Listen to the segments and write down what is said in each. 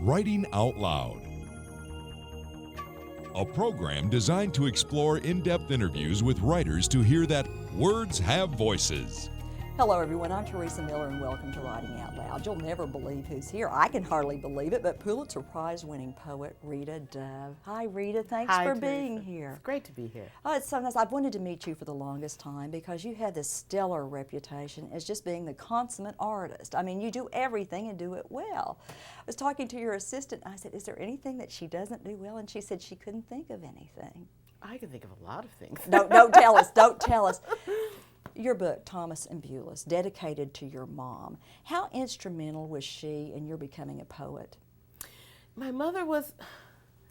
Writing Out Loud, a program designed to explore in-depth interviews with writers to hear that words have voices. Hello everyone, I'm Teresa Miller and welcome to Writing Out Loud. You'll never believe who's here. I can hardly believe it, but Pulitzer Prize winning poet Rita Dove. Hi Rita, thanks for being here. It's great to be here. Oh, it's so nice. I've wanted to meet you for the longest time because you had this stellar reputation as just being the consummate artist. I mean, you do everything and do it well. I was talking to your assistant and I said, is there anything that she doesn't do well? And she said she couldn't think of anything. I can think of a lot of things. No, don't tell us, don't tell us. Your book, Thomas and Beulah, dedicated to your mom. How instrumental was she in your becoming a poet? My mother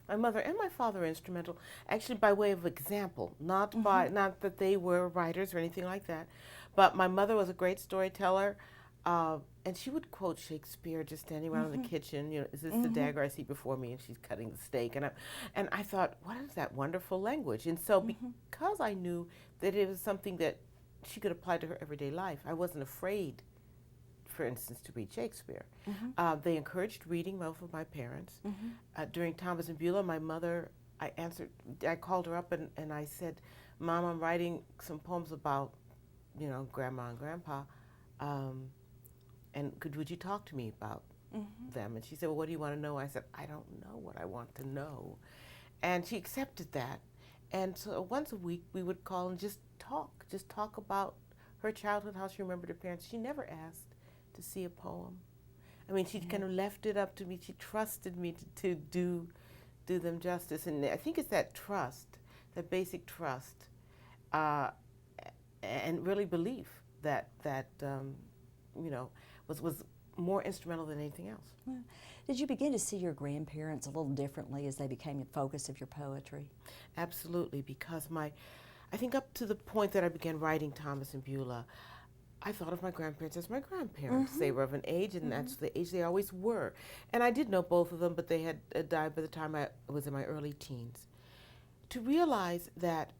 and my father were instrumental, actually by way of example, not that they were writers or anything like that, but my mother was a great storyteller, and she would quote Shakespeare just standing around in the kitchen. You know, is this the dagger I see before me? And she's cutting the steak, and I thought, what is that wonderful language? And so because I knew that it was something that she could apply to her everyday life, I wasn't afraid, for instance, to read Shakespeare. They encouraged reading, both of my parents. During Thomas and Beulah, my mother, I called her up and I said, Mom, I'm writing some poems about, you know, Grandma and Grandpa, and would you talk to me about them? And she said, well, what do you want to know? I said, I don't know what I want to know. And she accepted that. And so once a week we would call and just talk about her childhood, how she remembered her parents. She never asked to see a poem. I mean, she kind of left it up to me. She trusted me to do them justice. And I think it's that trust, that basic trust, and really belief that you know, was more instrumental than anything else. Did you begin to see your grandparents a little differently as they became the focus of your poetry? Absolutely, because I think up to the point that I began writing Thomas and Beulah, I thought of my grandparents as my grandparents. They were of an age, and that's the age they always were. And I did know both of them, but they had died by the time I was in my early teens. To realize that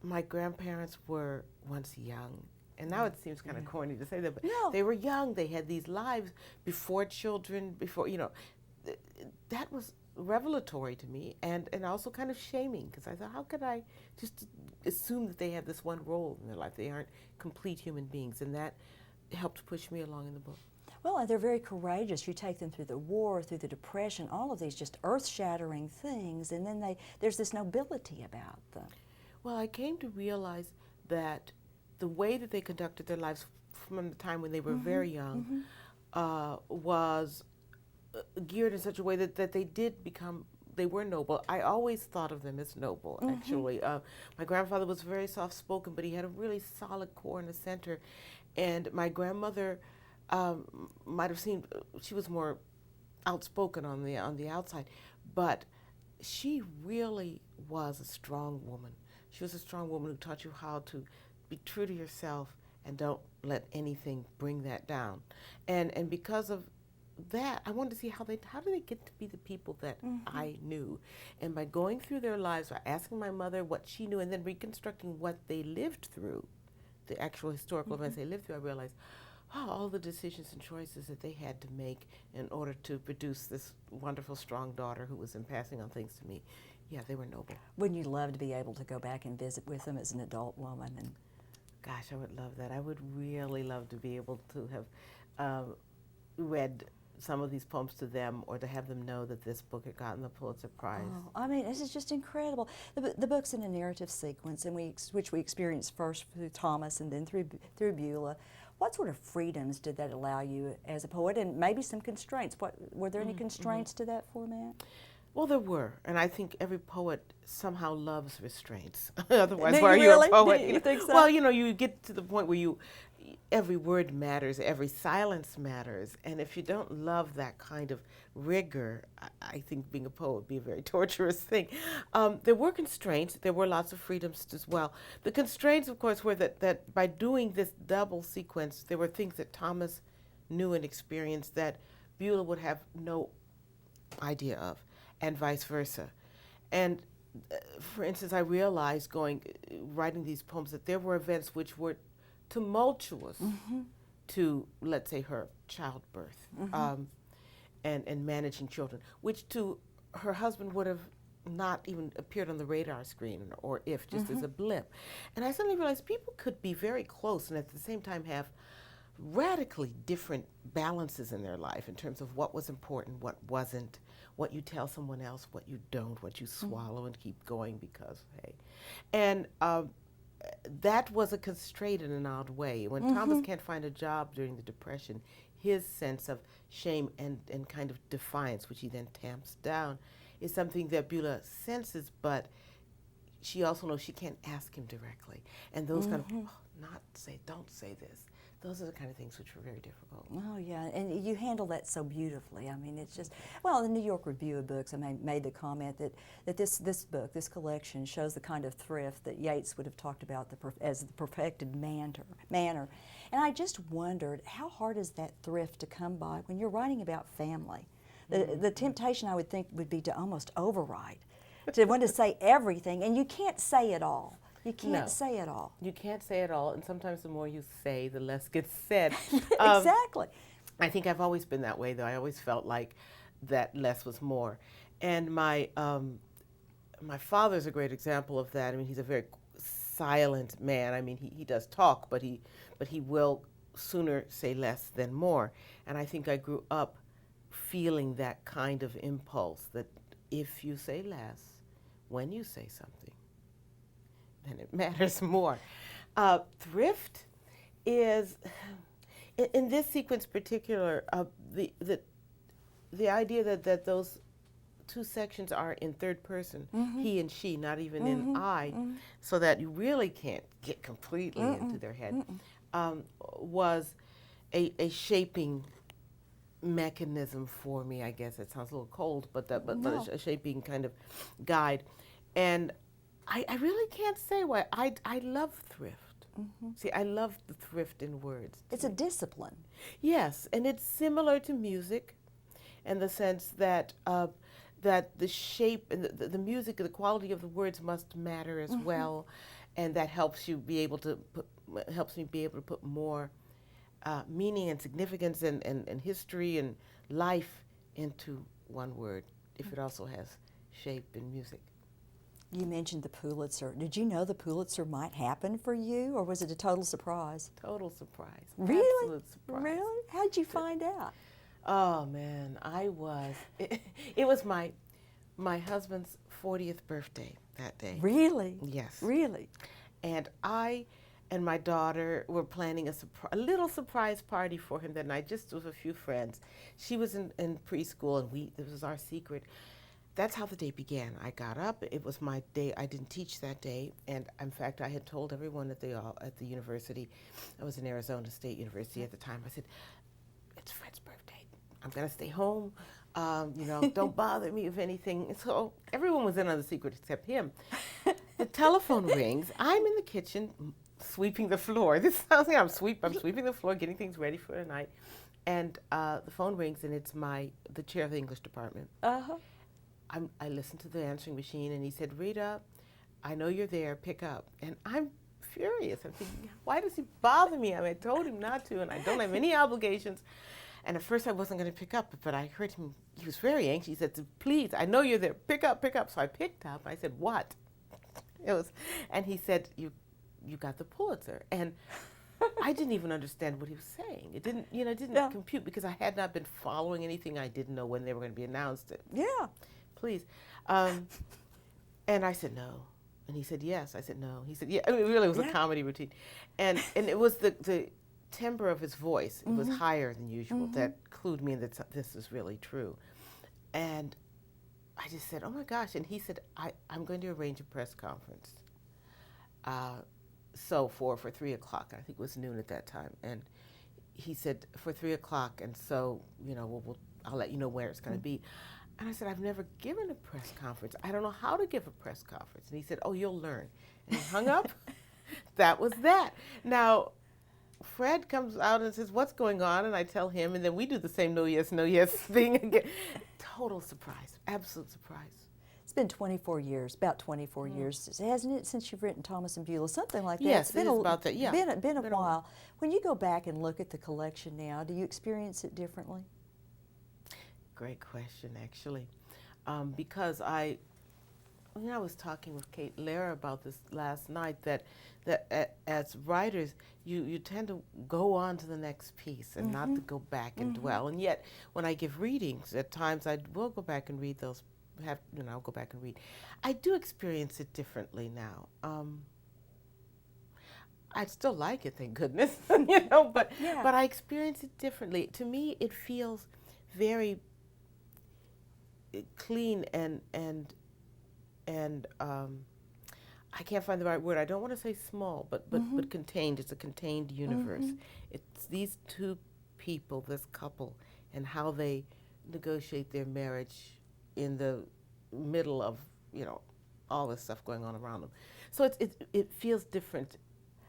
my grandparents were once young, and now it seems kind of corny to say that, but they were young. They had these lives before children, before, you know, that was revelatory to me and also kind of shaming, because I thought, how could I just assume that they have this one role in their life? They aren't complete human beings, and that helped push me along in the book. Well, and they're very courageous. You take them through the war, through the Depression, all of these just earth-shattering things, and then there's this nobility about them. Well, I came to realize that the way that they conducted their lives from the time when they were very young was geared in such a way that they were noble. I always thought of them as noble, actually. My grandfather was very soft-spoken, but he had a really solid core in the center. And my grandmother might have seemed, she was more outspoken on the outside, but she really was a strong woman. She was a strong woman who taught you how to be true to yourself and don't let anything bring that down. And because of that, I wanted to see how do they get to be the people that I knew. And by going through their lives, by asking my mother what she knew and then reconstructing what they lived through, the actual historical events they lived through, I realized, oh, all the decisions and choices that they had to make in order to produce this wonderful, strong daughter who was passing on things to me. Yeah, they were noble. Wouldn't you love to be able to go back and visit with them as an adult woman? And gosh, I would love that. I would really love to be able to have read some of these poems to them, or to have them know that this book had gotten the Pulitzer Prize. Oh, I mean, this is just incredible. The book's in a narrative sequence, and which we experienced first through Thomas and then through Beulah. What sort of freedoms did that allow you as a poet, and maybe some constraints? Were there any constraints to that format? Well, there were, and I think every poet somehow loves restraints. Otherwise, Do why are you you really? a poet? Do you think so? Well, you know, you get to the point where every word matters, every silence matters, and if you don't love that kind of rigor, I think being a poet would be a very torturous thing. There were constraints. There were lots of freedoms as well. The constraints, of course, were that by doing this double sequence, there were things that Thomas knew and experienced that Beulah would have no idea of, and vice versa. And for instance, I realized writing these poems that there were events which were tumultuous to, let's say, her childbirth. and managing children, which to her husband would have not even appeared on the radar screen, or if just as a blip. And I suddenly realized people could be very close and at the same time have radically different balances in their life in terms of what was important, what wasn't, what you tell someone else, what you don't, what you swallow and keep going because, hey. And that was a constraint in an odd way. When Thomas can't find a job during the Depression, his sense of shame and kind of defiance, which he then tamps down, is something that Beulah senses, but she also knows she can't ask him directly. And those kind of, don't say this. Those are the kind of things which were very difficult. Oh, yeah, and you handle that so beautifully. I mean, it's just, well, the New York Review of Books, I made the comment that this book, this collection, shows the kind of thrift that Yeats would have talked about as the perfected manner. And I just wondered, how hard is that thrift to come by when you're writing about family? The temptation, I would think, would be to almost override, to want to say everything, and you can't say it all. You can't say it all. You can't say it all, and sometimes the more you say, the less gets said. Exactly. I think I've always been that way, though. I always felt like that less was more. And my father's a great example of that. I mean, he's a very silent man. I mean, he does talk, but he will sooner say less than more. And I think I grew up feeling that kind of impulse, that if you say less, when you say something, then it matters more. Thrift is, in this sequence particular, the idea that those two sections are in third person, he and she, not even in I, so that you really can't get completely into their head, was a shaping mechanism for me, I guess. It sounds a little cold, but a shaping kind of guide. And I really can't say why. I love thrift. See, I love the thrift in words. It's a discipline. Yes, and it's similar to music in the sense that that the shape and the music, the quality of the words must matter as well, and that helps you be able to helps me be able to put more meaning and significance and history and life into one word, if it also has shape in music. You mentioned the Pulitzer. Did you know the Pulitzer might happen for you, or was it a total surprise? Total surprise. Really? Absolute surprise. Really? How'd you find out? Oh man, it was my husband's 40th birthday that day. Really? Yes. Really? And I and my daughter were planning a little surprise party for him that night, just with a few friends. She was in preschool, and this was our secret. That's how the day began. I got up. It was my day. I didn't teach that day, and in fact, I had told everyone at the university. I was in Arizona State University at the time. I said, "It's Fred's birthday. I'm gonna stay home. Don't bother me with anything." And so everyone was in on the secret except him. The telephone rings. I'm in the kitchen sweeping the floor. This sounds like I'm sweeping the floor, getting things ready for the night, and the phone rings, and it's the chair of the English department. I listened to the answering machine, and he said, "Rita, I know you're there, pick up." And I'm furious. I'm thinking, why does he bother me? I mean, I told him not to, and I don't have any obligations. And at first I wasn't going to pick up, but I heard him, he was very anxious. He said, "Please, I know you're there, pick up, pick up." So I picked up. I said, "What?" And he said, you got the Pulitzer. And I didn't even understand what he was saying. It didn't compute, because I had not been following anything. I didn't know when they were going to be announced. Yeah. Please. And I said, "No." And he said, "Yes." I said, "No." He said, "Yeah." I mean, really, it was a comedy routine. And it was the timbre of his voice. It was higher than usual. That clued me in that this is really true. And I just said, "Oh my gosh." And he said, I'm going to arrange a press conference. So for 3 o'clock, I think it was noon at that time. And he said, for 3 o'clock, and so, I'll let you know where it's going to be. And I said, "I've never given a press conference. I don't know how to give a press conference." And he said, "Oh, you'll learn." And he hung up. That was that. Now, Fred comes out and says, "What's going on?" And I tell him, and then we do the same no yes thing again. Total surprise, absolute surprise. It's been 24 years, about 24 years, hasn't it, since you've written Thomas and Beulah, something like that? Yes, it's been about that, yeah. Been a while. When you go back and look at the collection now, do you experience it differently? Great question, actually, because I was talking with Kate Lara about this last night, as writers, you tend to go on to the next piece and not to go back and dwell. And yet, when I give readings, at times I will go back and read those. I'll go back and read. I do experience it differently now. I still like it, thank goodness, but Yeah. but I experience it differently. To me, it feels very clean and I can't find the right word. I don't want to say small, but contained. It's a contained universe. It's these two people, this couple, and how they negotiate their marriage in the middle of all this stuff going on around them. So it feels different.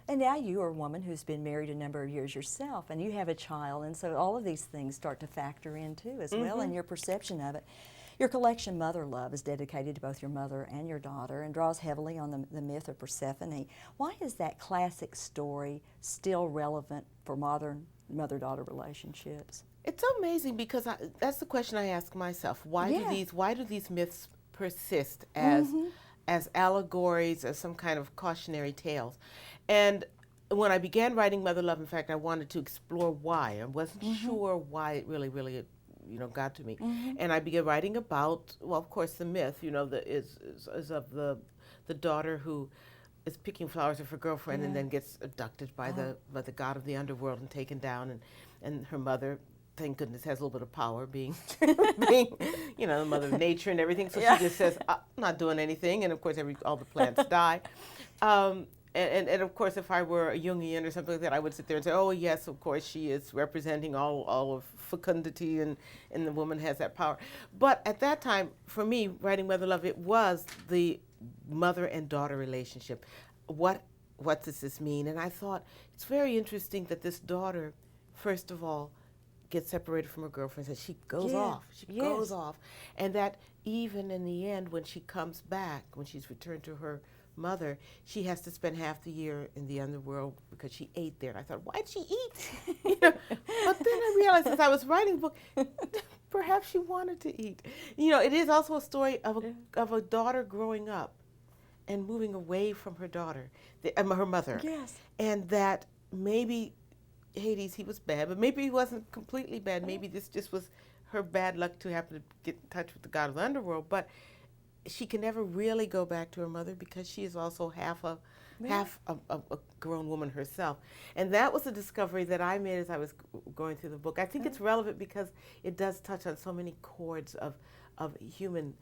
And now you are a woman who's been married a number of years yourself, and you have a child, and so all of these things start to factor in too as well, and your perception of it. Your collection, Mother Love, is dedicated to both your mother and your daughter and draws heavily on the myth of Persephone. Why is that classic story still relevant for modern mother-daughter relationships? It's amazing because that's the question I ask myself. Why do these myths persist as allegories, as some kind of cautionary tales? And when I began writing Mother Love, in fact, I wanted to explore why. I wasn't sure why it really got to me. And I began writing about, well, of course, the myth, is of the daughter who is picking flowers of her girlfriend and then gets abducted by the god of the underworld and taken down, and her mother, thank goodness, has a little bit of power, being the mother of nature and everything. So she just says, I'm not doing anything, and of course all the plants die. And of course, if I were a Jungian or something like that, I would sit there and say, oh, yes, of course, she is representing all of fecundity, and the woman has that power. But at that time, for me, writing Mother Love, it was the mother and daughter relationship. What does this mean? And I thought, it's very interesting that this daughter, first of all, gets separated from her girlfriend, and she goes off. She goes off. And that even in the end, when she comes back, when she's returned to her mother, she has to spend half the year in the underworld because she ate there. And I thought, why'd she eat? But then I realized as I was writing the book, perhaps she wanted to eat. It is also a story of a daughter growing up and moving away from her daughter, her mother. Yes. And that maybe Hades, he was bad, but maybe he wasn't completely bad. Maybe this just was her bad luck to happen to get in touch with the god of the underworld. But she can never really go back to her mother because she is also half a grown woman herself. And that was a discovery that I made as I was going through the book. I think it's relevant because it does touch on so many chords of human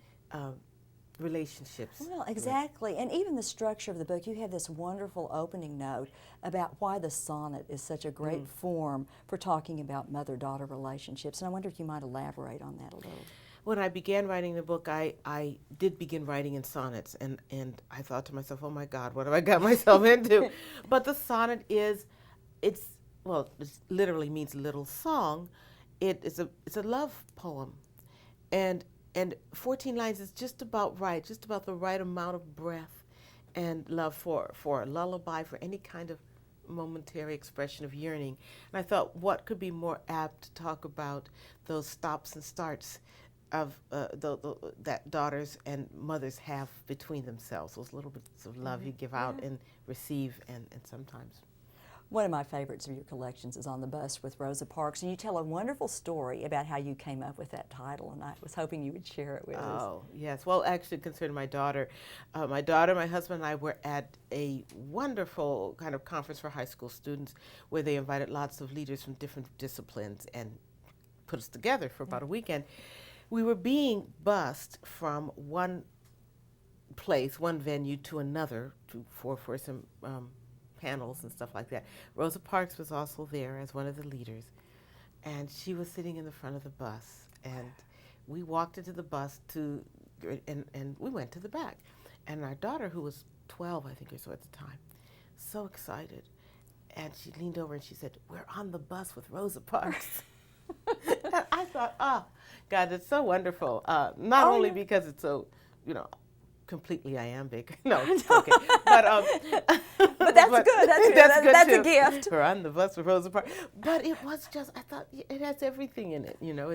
relationships. Well, exactly. And even the structure of the book, you have this wonderful opening note about why the sonnet is such a great form for talking about mother-daughter relationships. And I wonder if you might elaborate on that a little. When I began writing the book, I did begin writing in sonnets, and I thought to myself, oh my God, what have I got myself into? But the sonnet it literally means little song. It's a love poem, and 14 lines is just about right, just about the right amount of breath and love for a lullaby, for any kind of momentary expression of yearning. And I thought, what could be more apt to talk about those stops and starts of that daughters and mothers have between themselves, those little bits of love you give out and receive, and sometimes. One of my favorites of your collections is On the Bus with Rosa Parks, and you tell a wonderful story about how you came up with that title, and I was hoping you would share it with us. Oh, yes. Well, actually, concerning my daughter, my husband, and I were at a wonderful kind of conference for high school students where they invited lots of leaders from different disciplines and put us together for about a weekend. We were being bused from one place, one venue, to another for some panels and stuff like that. Rosa Parks was also there as one of the leaders, and she was sitting in the front of the bus. And we walked into the bus and we went to the back. And our daughter, who was 12, I think or so at the time, so excited, and she leaned over and she said, "We're on the bus with Rosa Parks." I thought, God, it's so wonderful. Not only because it's so, completely iambic. No, it's okay. But But that's good. That's good. That's too. a gift. We're on the bus with Rosa Parks. But it was just, I thought it has everything in it. You know,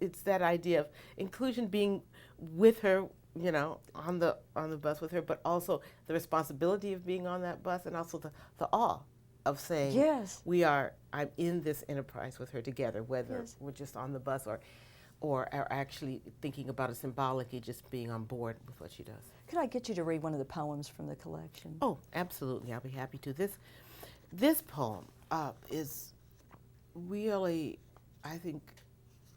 it's that idea of inclusion, being with her, you know, on the bus with her, but also the responsibility of being on that bus, and also the awe of saying, yes, I'm in this enterprise with her together, whether we're just on the bus or are actually thinking about it symbolically, just being on board with what she does. Could I get you to read one of the poems from the collection? Oh, absolutely. I'll be happy to. This poem is really, I think,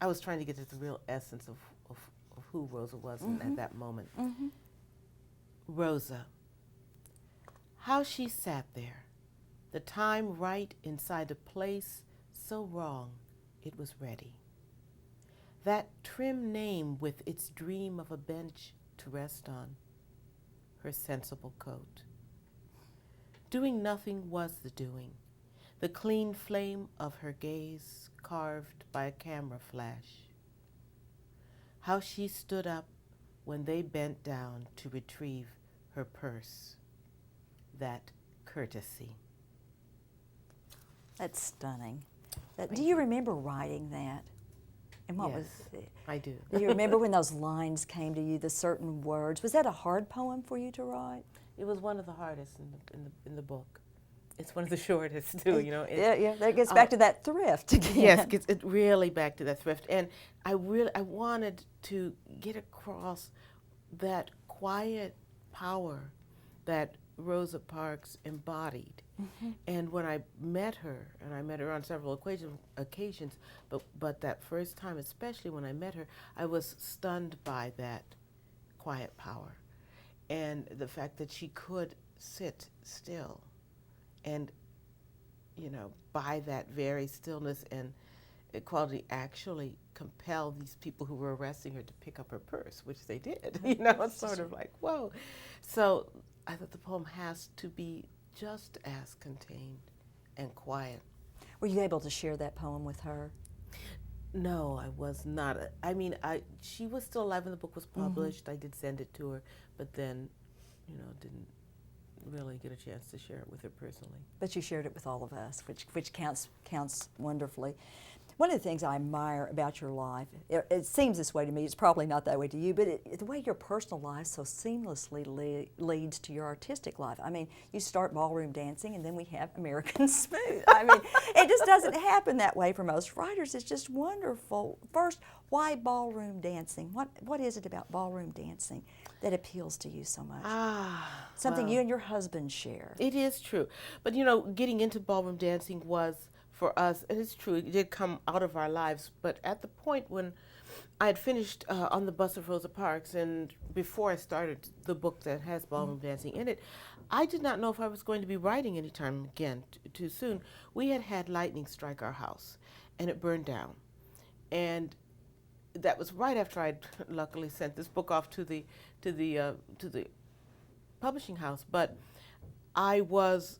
I was trying to get to the real essence of who Rosa was at that moment. Rosa, how she sat there, the time right inside a place so wrong it was ready. That trim name with its dream of a bench to rest on, her sensible coat. Doing nothing was the doing, the clean flame of her gaze carved by a camera flash. How she stood up when they bent down to retrieve her purse, that courtesy. That's stunning. Do you remember writing that? And what Yes, was it? I do. Do you remember when those lines came to you, the certain words? Was that a hard poem for you to write? It was one of the hardest in the book. It's one of the shortest too, you know. Yeah, that gets back to that thrift again. Yes, gets it really back to that thrift. And I wanted to get across that quiet power that Rosa Parks embodied. And when I met her, and I met her on several occasions, but that first time, especially when I met her, I was stunned by that quiet power and the fact that she could sit still and, you know, by that very stillness and equality, actually compel these people who were arresting her to pick up her purse, which they did. You know, it's sort of like, whoa. So I thought the poem has to be just as contained and quiet. Were you able to share that poem with her? No, I was not. I mean, she was still alive when the book was published. I did send it to her, but then, you know, didn't really get a chance to share it with her personally. But you shared it with all of us, which counts wonderfully. One of the things I admire about your life, it seems this way to me, it's probably not that way to you, but the way your personal life so seamlessly leads to your artistic life. I mean, you start ballroom dancing and then we have American Smooth. I mean, it just doesn't happen that way for most writers. It's just wonderful. First, why ballroom dancing? What is it about ballroom dancing that appeals to you so much? Something you and your husband share. It is true. But, you know, getting into ballroom dancing was, for us, and it's true, it did come out of our lives, but at the point when I had finished On the Bus of Rosa Parks, and before I started the book that has ballroom dancing in it, I did not know if I was going to be writing anytime again too soon. We had had lightning strike our house, and it burned down. And that was right after I'd luckily sent this book off to the publishing house, but I was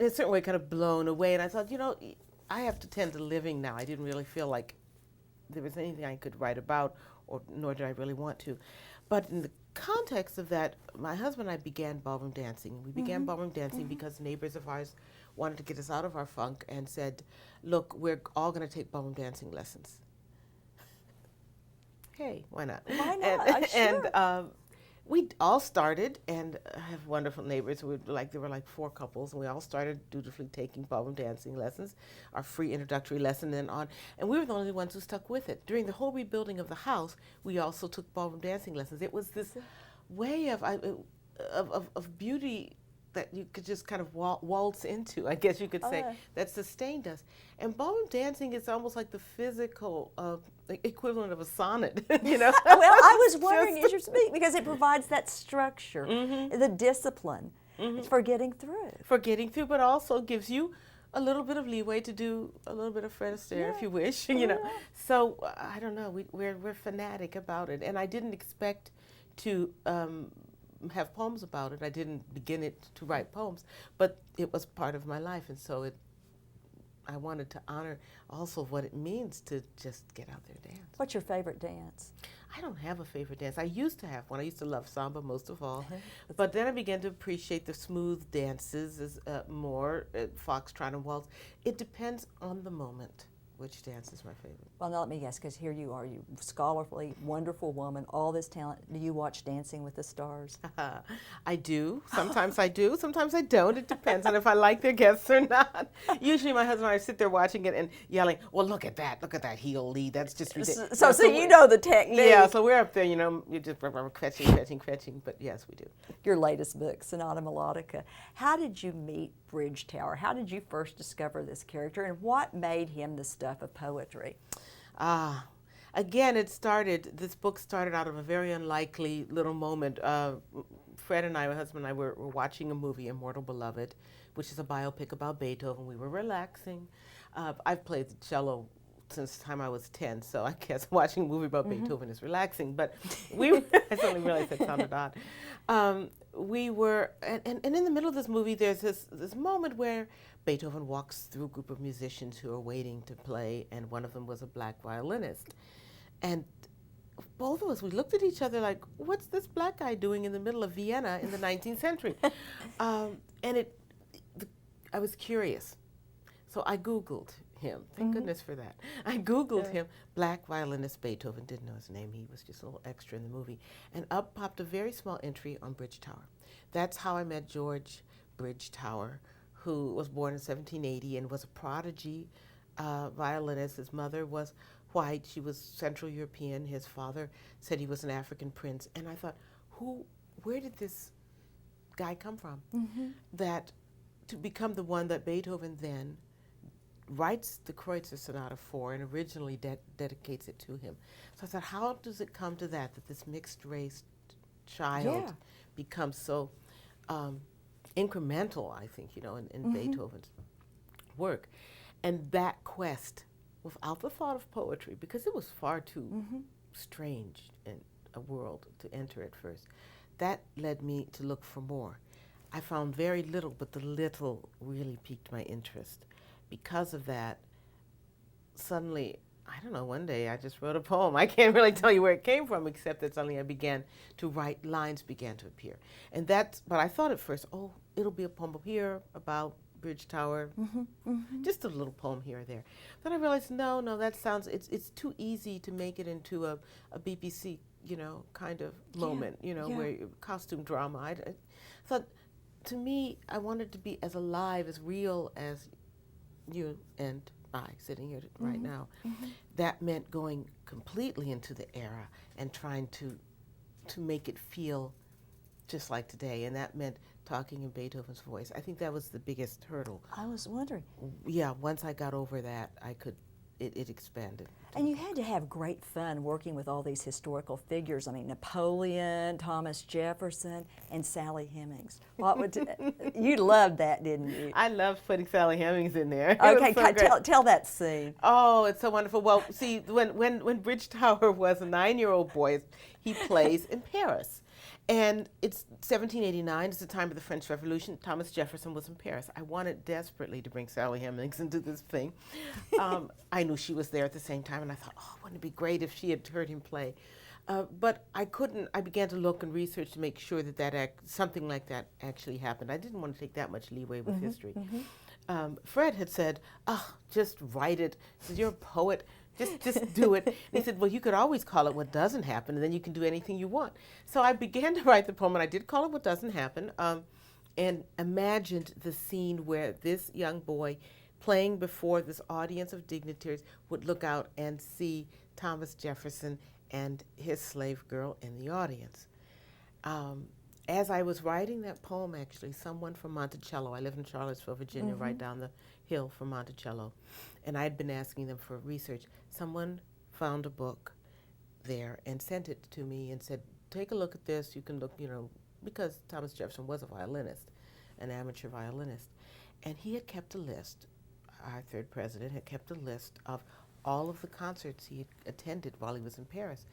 in a certain way kind of blown away, and I thought, you know, I have to tend to living now. I didn't really feel like there was anything I could write about, or nor did I really want to. But in the context of that, my husband and I began ballroom dancing. We began ballroom dancing because neighbors of ours wanted to get us out of our funk and said, look, we're all going to take ballroom dancing lessons. Hey, why not? Why not? Sure. And we all started, and I have wonderful neighbors. There were like 4 couples, and we all started dutifully taking ballroom dancing lessons, our free introductory lesson, and on. And we were the only ones who stuck with it. During the whole rebuilding of the house, we also took ballroom dancing lessons. It was this way of beauty that you could just kind of waltz into, I guess you could say, that sustained us. And ballroom dancing is almost like the physical equivalent of a sonnet, you know? Well, I was wondering as you speak, because it provides that structure, the discipline for getting through. For getting through, but also gives you a little bit of leeway to do a little bit of Fred Astaire if you wish, you know. So, I don't know, we're fanatic about it. And I didn't expect to have poems about it. I didn't begin it to write poems, but it was part of my life, and so I wanted to honor also what it means to just get out there and dance. What's your favorite dance? I don't have a favorite dance. I used to have one. I used to love samba most of all. But then I began to appreciate the smooth dances more, foxtrot and waltz. It depends on the moment which dance is my favorite. Well, now let me guess, because here you are, you scholarly, wonderful woman, all this talent. Do you watch Dancing with the Stars? I do. Sometimes I do. Sometimes I don't. It depends on if I like their guests or not. Usually my husband and I sit there watching it and yelling, well, look at that heel lead. That's just ridiculous. So you know the technique. Yeah, so we're up there, you know, you're just quetching. But yes, we do. Your latest book, Sonata Melodica. How did you meet Bridge Tower? How did you first discover this character, and what made him the stuff of poetry? Again, this book started out of a very unlikely little moment. Fred and I, my husband and I, were watching a movie, Immortal Beloved, which is a biopic about Beethoven. We were relaxing. I've played the cello since the time I was 10, so I guess watching a movie about Beethoven is relaxing, but I suddenly realized that sounded odd. We were, and in the middle of this movie, there's this moment where Beethoven walks through a group of musicians who are waiting to play, and one of them was a black violinist. And both of us, we looked at each other like, what's this black guy doing in the middle of Vienna in the 19th century? I was curious. So I Googled him. Thank goodness for that. I Googled him, black violinist Beethoven, didn't know his name. He was just a little extra in the movie. And up popped a very small entry on Bridge Tower. That's how I met George Bridge Tower, who was born in 1780 and was a prodigy violinist. His mother was white. She was Central European. His father said he was an African prince. And I thought, where did this guy come from? That to become the one that Beethoven then writes the Kreutzer Sonata for and originally dedicates it to him. So I thought, how does it come to that this mixed race child becomes so incremental, I think, in Beethoven's work. And that quest, without the thought of poetry, because it was far too strange in a world to enter at first, that led me to look for more. I found very little, but the little really piqued my interest. Because of that, suddenly, I don't know, one day I just wrote a poem. I can't really tell you where it came from, except that suddenly I began to write, lines began to appear. And but I thought at first, it'll be a poem here about Bridge Tower, just a little poem here or there. Then I realized, no, that sounds, it's too easy to make it into a BBC, kind of moment, where costume drama. I thought, to me, I wanted to be as alive, as real as you and I sitting here right now. That meant going completely into the era and trying to make it feel just like today, and that meant talking in Beethoven's voice. I think that was the biggest hurdle. I was wondering. Yeah, once I got over that, it expanded. And you had to have great fun working with all these historical figures. I mean, Napoleon, Thomas Jefferson, and Sally Hemings. You loved that, didn't you? I loved putting Sally Hemings in there. Okay, tell that scene. Oh, it's so wonderful. Well, see, when Bridge Tower was a 9-year-old boy, he plays in Paris. And it's 1789, it's the time of the French Revolution. Thomas Jefferson was in Paris. I wanted desperately to bring Sally Hemings into this thing. I knew she was there at the same time, and I thought, wouldn't it be great if she had heard him play? But I couldn't. I began to look and research to make sure that something like that actually happened. I didn't want to take that much leeway with history. Fred had said, just write it. He said, you're a poet. Just do it. And he said, well, you could always call it What Doesn't Happen, and then you can do anything you want. So I began to write the poem, and I did call it What Doesn't Happen, and imagined the scene where this young boy playing before this audience of dignitaries would look out and see Thomas Jefferson and his slave girl in the audience. As I was writing that poem, actually, someone from Monticello, I live in Charlottesville, Virginia, right down the hill from Monticello, and I had been asking them for research. Someone found a book there and sent it to me and said, take a look at this. You can look, because Thomas Jefferson was a violinist, an amateur violinist, and he had kept a list, our third president had kept a list of all of the concerts he had attended while he was in Paris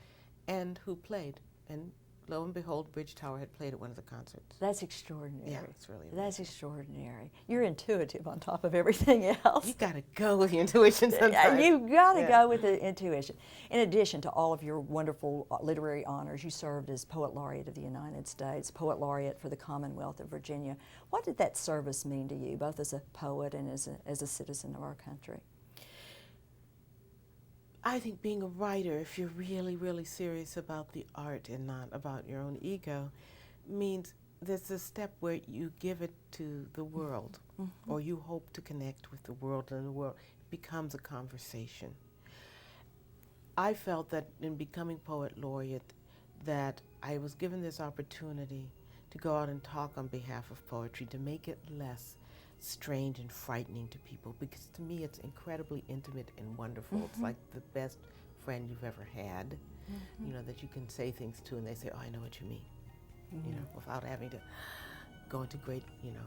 and who played. And lo and behold, Bridge Tower had played at one of the concerts. That's extraordinary. Yeah, it's really That's amazing. extraordinary. You're intuitive on top of everything else. You gotta go with your intuition sometimes. You've got to Yeah. go with the intuition. In addition to all of your wonderful literary honors, you served as Poet Laureate of the United States, Poet Laureate for the Commonwealth of Virginia. What did that service mean to you, both as a poet and as a citizen of our country? I think being a writer, if you're really, really serious about the art and not about your own ego, means there's a step where you give it to the world, or you hope to connect with the world, and the world becomes a conversation. I felt that in becoming Poet Laureate, that I was given this opportunity to go out and talk on behalf of poetry, to make it less strange and frightening to people, because to me it's incredibly intimate and wonderful. It's like the best friend you've ever had, you know, that you can say things to and they say, oh, I know what you mean, you know, without having to go into great, you know,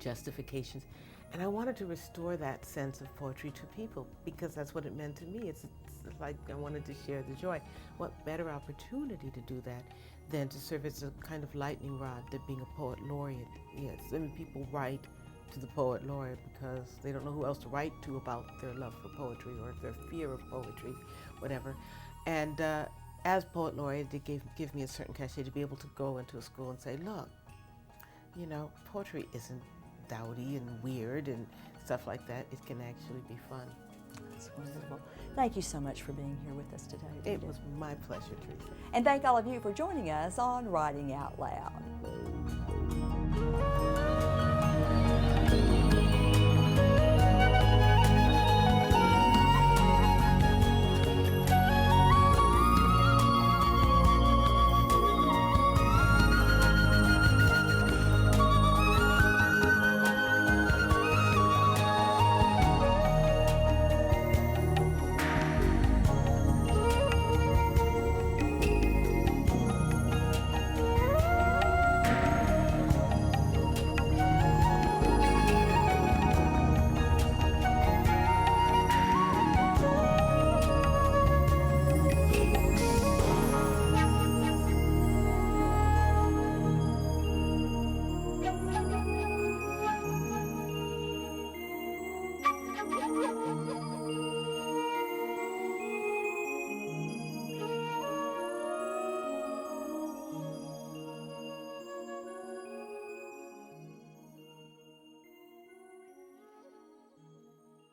justifications. And I wanted to restore that sense of poetry to people, because that's what it meant to me. It's like I wanted to share the joy. What better opportunity to do that than to serve as a kind of lightning rod that being a Poet Laureate is. I mean, people write to the Poet Laureate because they don't know who else to write to about their love for poetry or their fear of poetry, whatever. And as Poet Laureate, it give me a certain cachet to be able to go into a school and say, look, you know, poetry isn't dowdy and weird and stuff like that. It can actually be fun. That's wonderful. Thank you so much for being here with us today, Rita. It was my pleasure, Teresa. And thank all of you for joining us on Writing Out Loud.